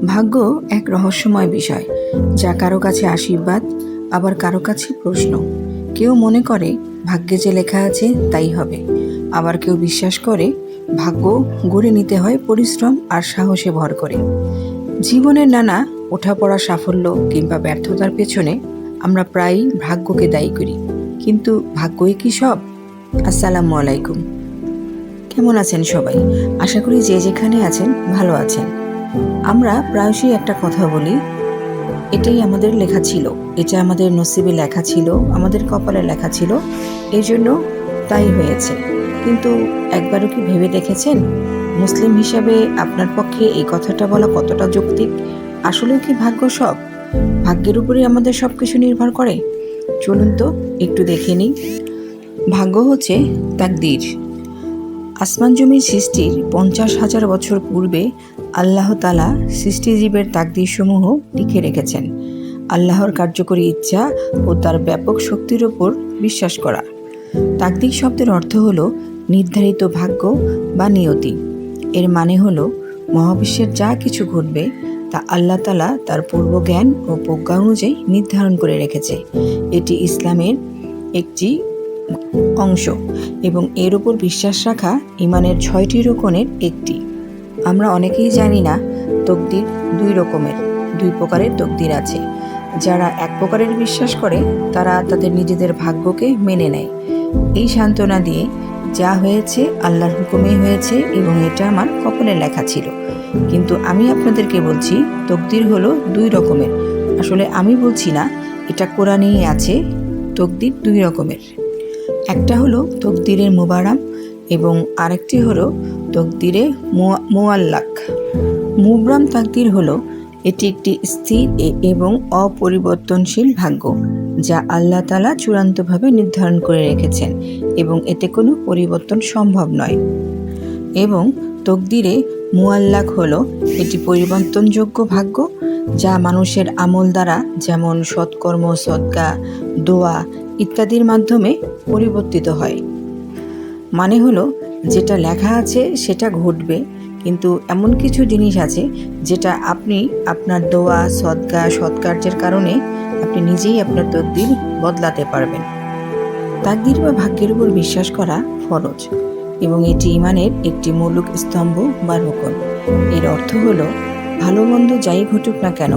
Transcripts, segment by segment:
ভাগ্য এক রহস্যময় বিষয়, যা কারো কাছে আশীর্বাদ, আবার কারো কাছে প্রশ্ন। কেউ মনে করে ভাগ্যে যে লেখা আছে তাই হবে, আবার কেউ বিশ্বাস করে ভাগ্য গড়ে নিতে হয় পরিশ্রম আর সাহসে ভর করে। জীবনের নানা ওঠাপড়া, সাফল্য কিংবা ব্যর্থতার পেছনে আমরা প্রায়ই ভাগ্যকে দায়ী করি, কিন্তু ভাগ্যই কি সব? আসসালামু আলাইকুম। কেমন আছেন সবাই? আশা করি যে যেখানে আছেন ভালো আছেন। আমরা প্রায়শই একটা কথা বলি, এটাই আমাদের লেখা ছিল, এটা আমাদের নসিবে লেখা ছিল, আমাদের কপালে লেখা ছিল, এই জন্য তাই হয়েছে। কিন্তু একবারও কি ভেবে দেখেছেন, মুসলিম হিসাবে আপনার পক্ষে এই কথাটা বলা কতটা যৌক্তিক? আসলে কি ভাগ্য সব? ভাগ্যের উপরেই আমাদের সব কিছু নির্ভর করে? চলুন তো একটু দেখে নিই। ভাগ্য হচ্ছে তাকদীর। আসমান জমির সৃষ্টির 50,000 বছর পূর্বে আল্লাহ তাআলা সৃষ্টিজীবের তাকদীরসমূহ লিখে রেখেছেন। আল্লাহর কার্যকরী ইচ্ছা ও তার ব্যাপক শক্তির ওপর বিশ্বাস করা। তাকদীর শব্দের অর্থ হল নির্ধারিত ভাগ্য বা নিয়তি। এর মানে হল মহাবিশ্বের যা কিছু ঘটবে তা আল্লাহ তাআলা তার পূর্ব জ্ঞান ও প্রজ্ঞা অনুযায়ী নির্ধারণ করে রেখেছে। এটি ইসলামের একটি অংশ এবং এর উপর বিশ্বাস রাখা ঈমানের 6টি রুকনের একটি। আমরা অনেকেই জানি না তকদির দুই প্রকারের তকদির আছে। যারা এক প্রকারের বিশ্বাস করে তারা তাদের নিজেদের ভাগ্যকে মেনে নেয় এই সান্ত্বনা দিয়ে, যা হয়েছে আল্লাহর হুকুমে হয়েছে এবং এটা আমার কপালে লেখা ছিল। কিন্তু আমি আপনাদেরকে বলছি, তকদির হলো 2 রকমের। আসলে আমি বলছি না, এটা কোরআনেই আছে। তকদির 2 রকমের। একটা হলো তকদিরের মুবারাম এবং আরেকটি হলো তকদিরে মুআল্লাক। মুবরাম তাকদির হলো এটি একটি স্থির এবং অপরিবর্তনশীল ভাগ্য, যা আল্লাহ তাআলা চূড়ান্তভাবে নির্ধারণ করে রেখেছেন এবং এতে কোনো পরিবর্তন সম্ভব নয়। এবং তকদিরে মুআল্লাক হলো এটি পরিবর্তনযোগ্য ভাগ্য, যা মানুষের আমল দ্বারা, যেমন সৎকর্ম, সদকা, দোয়া ইত্যাদির মাধ্যমে পরিবর্তিত হয়। মানে হলো যেটা লেখা আছে সেটা ঘটবে, কিন্তু এমন কিছু জিনিস আছে যেটা আপনি আপনার দোয়া, সদকা, সৎকার্যের কারণে আপনি নিজেই আপনার তকদির বদলাতে পারবেন। তাকদির বা ভাগ্যের উপর বিশ্বাস করা ফরজ এবং এটি ঈমানের একটি মৌলিক স্তম্ভ বা রুকন। এর অর্থ হলো ভালো মন্দ যাই ঘটুক না কেন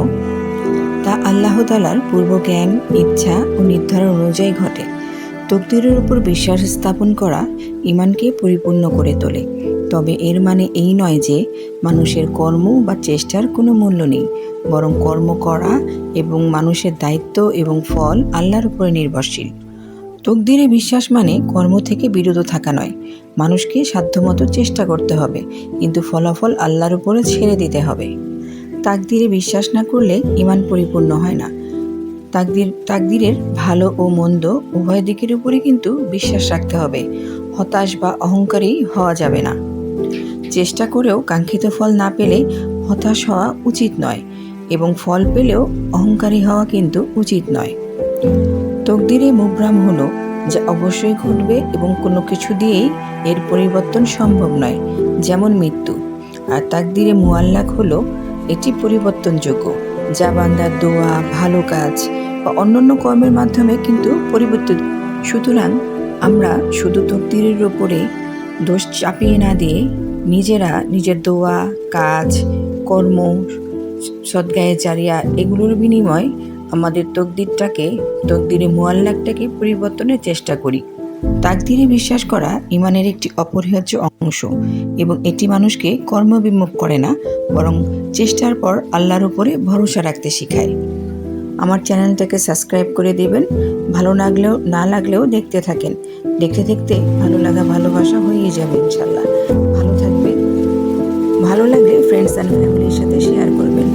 তা আল্লাহ তাআলার পূর্ব জ্ঞান, ইচ্ছা ও নির্ধারণ অনুযায়ী ঘটে। তকদিরের উপর বিশ্বাস স্থাপন করা ঈমানকে পরিপূর্ণ করে তোলে। তবে এর মানে এই নয় যে মানুষের কর্ম বা চেষ্টার কোনো মূল্য নেই, বরং কর্ম করা এবং মানুষের দায়িত্ব এবং ফল আল্লাহর উপরে নির্ভরশীল। তকদিরে বিশ্বাস মানে কর্ম থেকে বিরত থাকা নয়। মানুষকে সাধ্যমতো চেষ্টা করতে হবে, কিন্তু ফলাফল আল্লাহর উপরে ছেড়ে দিতে হবে। তাকদিরে বিশ্বাস না করলে ঈমান পরিপূর্ণ হয় না। তাকদিরের ভালো ও মন্দ উভয় দিকের উপরে কিন্তু বিশ্বাস রাখতে হবে। হতাশ বা অহংকারী হওয়া যাবে না। চেষ্টা করেও কাঙ্ক্ষিত ফল না পেলে হতাশ হওয়া উচিত নয়, এবং ফল পেলেও অহংকারী হওয়া কিন্তু উচিত নয়। তকদিরে মুবরাম হলো যা অবশ্যই ঘটবে এবং কোনো কিছু দিয়েই এর পরিবর্তন সম্ভব নয়, যেমন মৃত্যু। আর তাকদিরে মুআল্লাক হলো এটি পরিবর্তনযোগ্য, যা বান্দার দোয়া, ভালো কাজ বা অন্যান্য কর্মের মাধ্যমে কিন্তু পরিবর্তিত। সুতরাং আমরা শুধু তকদিরের উপরে দোষ চাপিয়ে না দিয়ে নিজেরা নিজের দোয়া, কাজ, কর্ম, সদগায়ে জারিয়া এগুলোর বিনিময়ে আমাদের তকদিরে মুআল্লাকটাকে পরিবর্তনের চেষ্টা করি। তাকদিরে বিশ্বাস করা ঈমানের একটি অপরিহার্য অংশ এবং এটি মানুষকে কর্মবিমুখ করে না, বরং চেষ্টার পর আল্লাহর উপরে ভরসা রাখতে শেখায়। আমার চ্যানেলটাকে সাবস্ক্রাইব করে দেবেন। ভালো না লাগলেও দেখতে থাকেন। দেখতে দেখতে ভালো লাগা ভালোবাসা হয়ে যাবে ইনশাল্লাহ। ভালো থাকবেন। ভালো লাগলে ফ্রেন্ডস অ্যান্ড ফ্যামিলির সাথে শেয়ার করবেন।